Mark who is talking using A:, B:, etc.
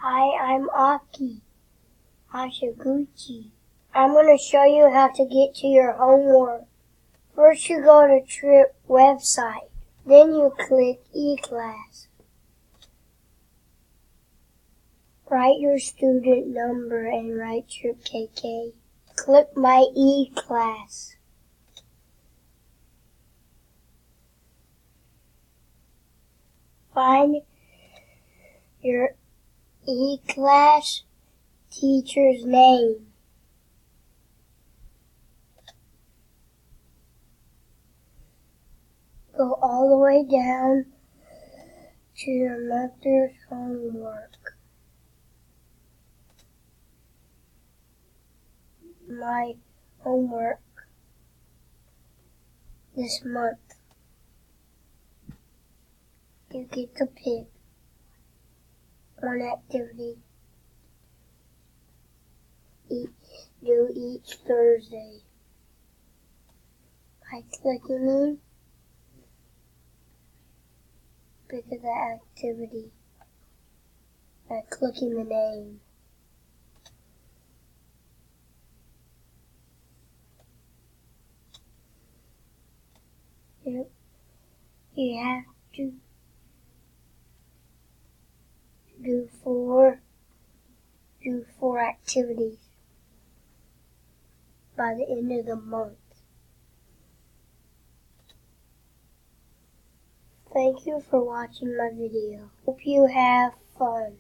A: Hi, I'm Aki Hashiguchi. I'm going to show you how to get to your homework. First you go to Trip website. Then you click eClass. Write your student number and write Trip KK. Click My eClass. Find your eClass teacher's name. Go all the way down to your mother's homework. My homework this month. You get to pick one activity due each Thursday. By clicking in, pick the activity by clicking the name. You have to do four activities by the end of the month. Thank you for watching my video. Hope you have fun.